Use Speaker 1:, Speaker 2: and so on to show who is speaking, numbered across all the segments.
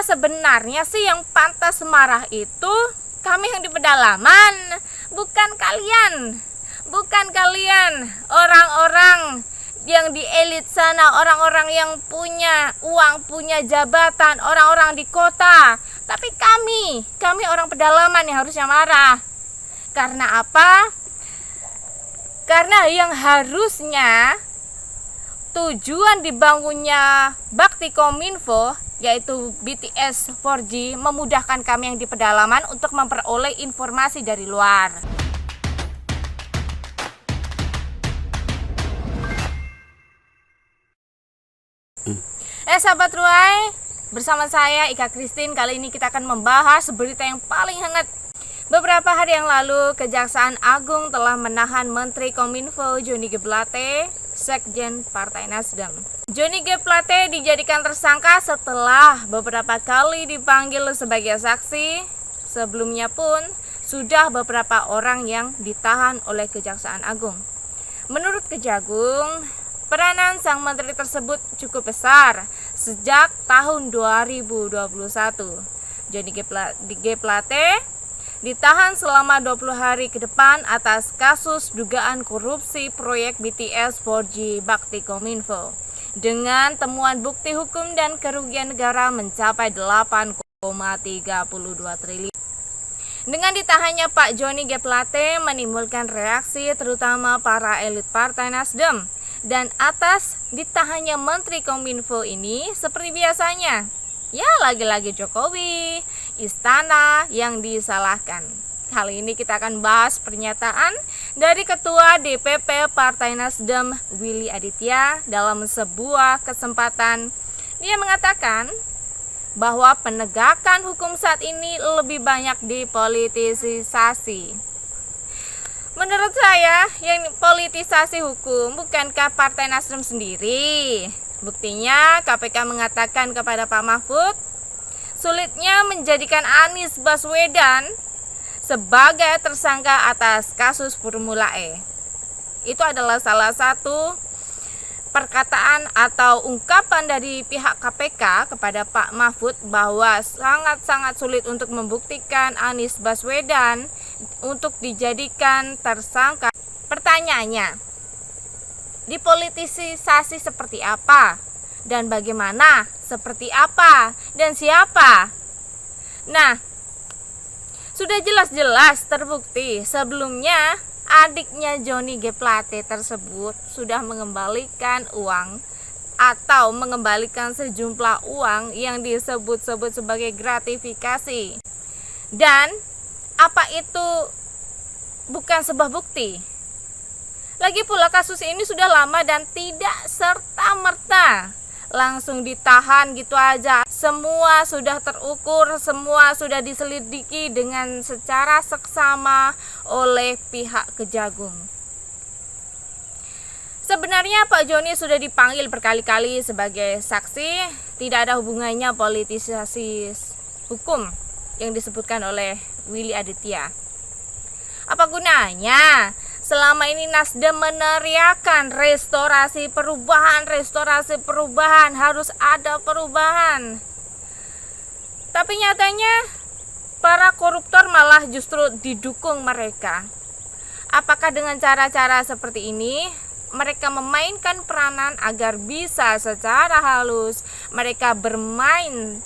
Speaker 1: sebenarnya sih yang pantas marah itu kami yang di pedalaman, bukan kalian. Bukan kalian, orang-orang yang di elit sana, orang-orang yang punya uang, punya jabatan, orang-orang di kota. Tapi kami orang pedalaman yang harusnya marah. Karena apa? Karena yang harusnya tujuan dibangunnya Bakti Kominfo, yaitu BTS 4G, memudahkan kami yang di pedalaman untuk memperoleh informasi dari luar. Sahabat Ruai, bersama saya Ika Christine. Kali ini kita akan membahas berita yang paling hangat. Beberapa hari yang lalu, Kejaksaan Agung telah menahan Menteri Kominfo Johnny G. Plate, Sekjen Partai Nasdem. Johnny G. Plate dijadikan tersangka setelah beberapa kali dipanggil sebagai saksi. Sebelumnya pun sudah beberapa orang yang ditahan oleh Kejaksaan Agung. Menurut Kejagung, peranan sang menteri tersebut cukup besar sejak tahun 2021. Johnny G. Plate ditahan selama 20 hari ke depan atas kasus dugaan korupsi proyek BTS 4G Bakti Kominfo dengan temuan bukti hukum dan kerugian negara mencapai 8,32 triliun. Dengan ditahannya Pak Johnny G. Plate menimbulkan reaksi terutama para elit Partai Nasdem. Dan atas ditahannya Menteri Kominfo ini seperti biasanya, ya lagi-lagi Jokowi, istana yang disalahkan. Kali ini kita akan bahas pernyataan dari Ketua DPP Partai Nasdem Willy Aditya dalam sebuah kesempatan. Dia mengatakan bahwa penegakan hukum saat ini lebih banyak dipolitisasi. Menurut saya, yang politisasi hukum bukankah Partai Nasdem sendiri? Buktinya KPK mengatakan kepada Pak Mahfud, sulitnya menjadikan Anies Baswedan sebagai tersangka atas kasus Formula E. Itu adalah salah satu perkataan atau ungkapan dari pihak KPK kepada Pak Mahfud bahwa sangat-sangat sulit untuk membuktikan Anies Baswedan untuk dijadikan tersangka. Pertanyaannya, dipolitisasi seperti apa? Dan bagaimana? Seperti apa? Dan siapa? Nah, sudah jelas-jelas terbukti sebelumnya adiknya Johnny G. Plate tersebut sudah mengembalikan uang atau mengembalikan sejumlah uang yang disebut-sebut sebagai gratifikasi. Dan apa itu bukan sebuah bukti? Lagi pula kasus ini sudah lama dan tidak serta-merta langsung ditahan gitu aja. Semua sudah terukur, semua sudah diselidiki dengan secara seksama oleh pihak Kejagung. Sebenarnya Pak Joni sudah dipanggil berkali-kali sebagai saksi, tidak ada hubungannya politisasi hukum yang disebutkan oleh Willy Aditya. Apa gunanya? Selama ini Nasdem meneriakan restorasi perubahan, harus ada perubahan. Tapi nyatanya para koruptor malah justru didukung mereka. Apakah dengan cara-cara seperti ini mereka memainkan peranan agar bisa secara halus mereka bermain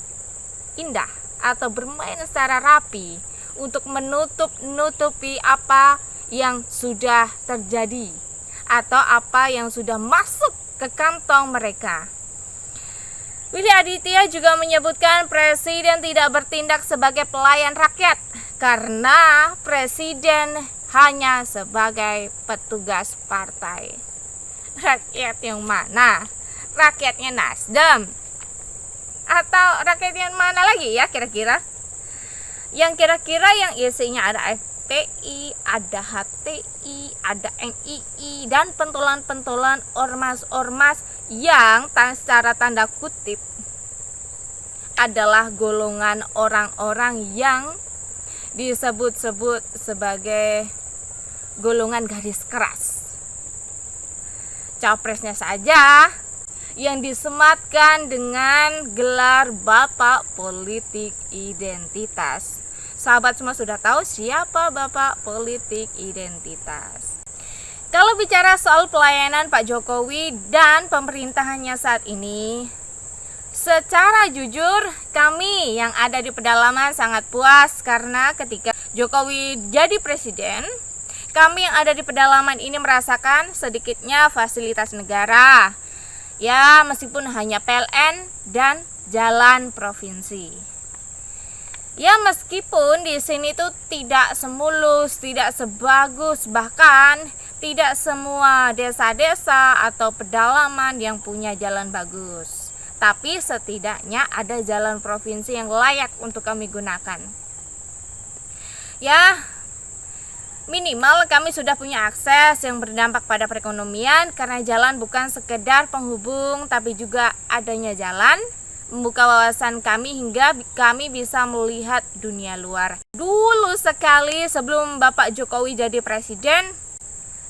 Speaker 1: indah atau bermain secara rapi untuk menutupi apa yang sudah terjadi atau apa yang sudah masuk ke kantong mereka. Willy Aditya juga menyebutkan presiden tidak bertindak sebagai pelayan rakyat karena presiden hanya sebagai petugas partai. Rakyat yang mana? Rakyatnya Nasdem? Atau rakyat yang mana lagi ya kira-kira? Yang kira-kira yang isinya ada FPI, ada HTI, ada NII, dan pentolan-pentolan ormas-ormas yang secara tanda kutip adalah golongan orang-orang yang disebut-sebut sebagai golongan garis keras. Capresnya saja yang disematkan dengan gelar Bapak Politik Identitas. Sahabat semua sudah tahu siapa Bapak Politik Identitas. Kalau bicara soal pelayanan Pak Jokowi dan pemerintahannya saat ini, secara jujur kami yang ada di pedalaman sangat puas karena ketika Jokowi jadi presiden, kami yang ada di pedalaman ini merasakan sedikitnya fasilitas negara. Ya, meskipun hanya PLN dan jalan provinsi. Ya, meskipun di sini tuh tidak semulus, tidak sebagus, bahkan tidak semua desa-desa atau pedalaman yang punya jalan bagus. Tapi setidaknya ada jalan provinsi yang layak untuk kami gunakan. Ya, minimal kami sudah punya akses yang berdampak pada perekonomian karena jalan bukan sekedar penghubung tapi juga adanya jalan membuka wawasan kami hingga kami bisa melihat dunia luar. Dulu sekali sebelum Bapak Jokowi jadi presiden,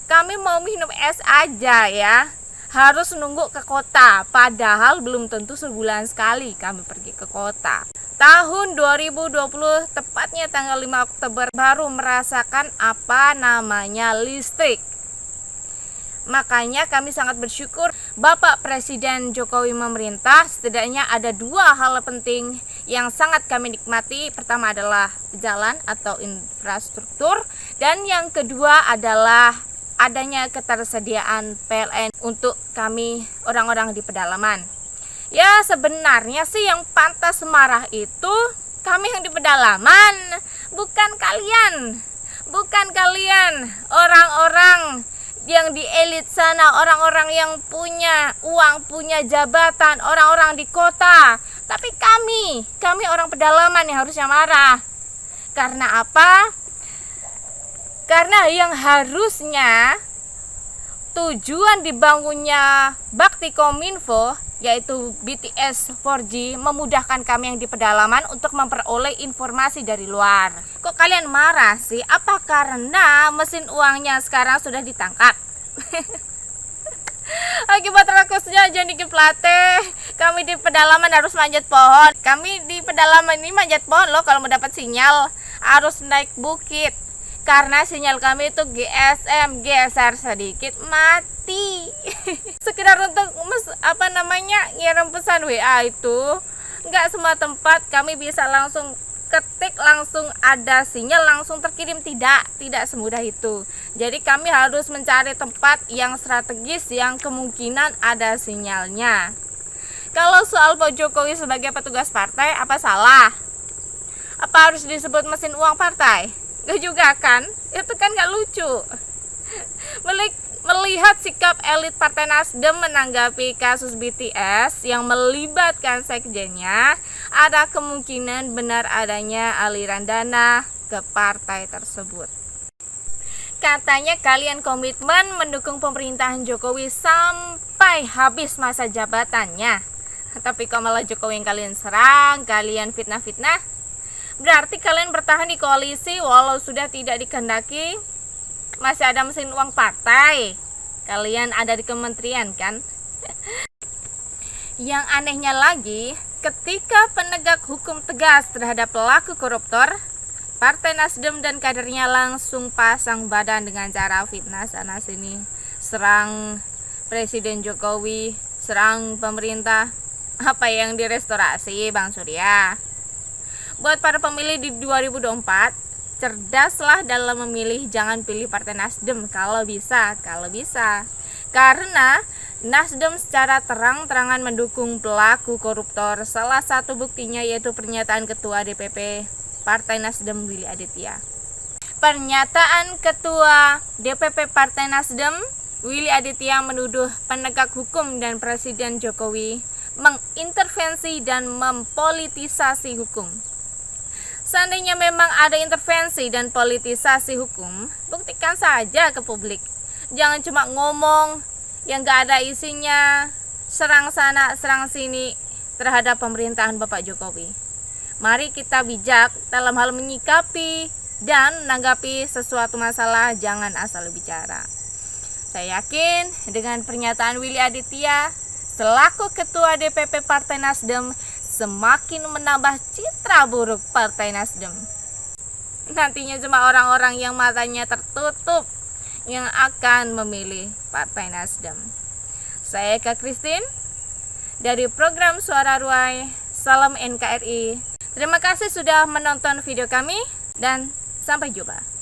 Speaker 1: kami mau minum es aja ya, harus nunggu ke kota, padahal belum tentu sebulan sekali kami pergi ke kota. Tahun 2020, tepatnya tanggal 5 Oktober, baru merasakan apa namanya listrik. Makanya kami sangat bersyukur Bapak Presiden Jokowi memerintah. Setidaknya ada dua hal penting yang sangat kami nikmati. Pertama adalah jalan atau infrastruktur, dan yang kedua adalah adanya ketersediaan PLN untuk kami orang-orang di pedalaman. Ya, sebenarnya sih yang pantas marah itu kami yang di pedalaman, bukan kalian. Bukan kalian, orang-orang yang di elit sana, orang-orang yang punya uang, punya jabatan, orang-orang di kota. Tapi kami orang pedalaman yang harusnya marah. Karena apa? Karena yang harusnya tujuan dibangunnya Bakti Kominfo, yaitu BTS 4G, memudahkan kami yang di pedalaman untuk memperoleh informasi dari luar. Kok kalian marah sih? Apa karena mesin uangnya sekarang sudah ditangkap? Akibat rakusnya Johnny G. Plate, kami di pedalaman harus manjat pohon. Kami di pedalaman ini manjat pohon loh kalau mau dapat sinyal. Harus naik bukit. Karena sinyal kami itu GSM, geser sedikit mati. Sekedar untuk ngirim pesan WA itu nggak semua tempat kami bisa langsung ketik, langsung ada sinyal, langsung terkirim, tidak semudah itu. Jadi kami harus mencari tempat yang strategis yang kemungkinan ada sinyalnya. Kalau soal Pak Jokowi sebagai petugas partai, apa salah? Apa harus disebut mesin uang partai? Gak juga kan? Itu kan gak lucu. Melihat sikap elit Partai Nasdem menanggapi kasus BTS yang melibatkan sekjennya, ada kemungkinan benar adanya aliran dana ke partai tersebut. Katanya kalian komitmen mendukung pemerintahan Jokowi sampai habis masa jabatannya. Tapi kok malah Jokowi yang kalian serang, kalian fitnah-fitnah? Berarti kalian bertahan di koalisi walau sudah tidak dikehendaki. Masih ada mesin uang partai. Kalian ada di kementerian kan? Yang anehnya lagi, ketika penegak hukum tegas terhadap pelaku koruptor, Partai Nasdem dan kadernya langsung pasang badan dengan cara fitnah sana sini, serang Presiden Jokowi, serang pemerintah. Apa yang direstorasi Bang Surya? Buat para pemilih di 2024, cerdaslah dalam memilih, jangan pilih Partai Nasdem kalau bisa. Karena Nasdem secara terang-terangan mendukung pelaku koruptor. Salah satu buktinya yaitu pernyataan Ketua DPP Partai Nasdem Willy Aditya. Pernyataan Ketua DPP Partai Nasdem Willy Aditya menuduh penegak hukum dan Presiden Jokowi mengintervensi dan mempolitisasi hukum. Seandainya memang ada intervensi dan politisasi hukum, buktikan saja ke publik. Jangan cuma ngomong yang gak ada isinya, serang sana, serang sini terhadap pemerintahan Bapak Jokowi. Mari kita bijak dalam hal menyikapi dan menanggapi sesuatu masalah, jangan asal bicara. Saya yakin dengan pernyataan Willy Aditya, selaku Ketua DPP Partai Nasdem semakin menambah citra buruk Partai Nasdem. Nantinya cuma orang-orang yang matanya tertutup yang akan memilih Partai Nasdem. Saya Eka Christine dari program Suara Ruai. Salam NKRI. Terima kasih sudah menonton video kami dan sampai jumpa.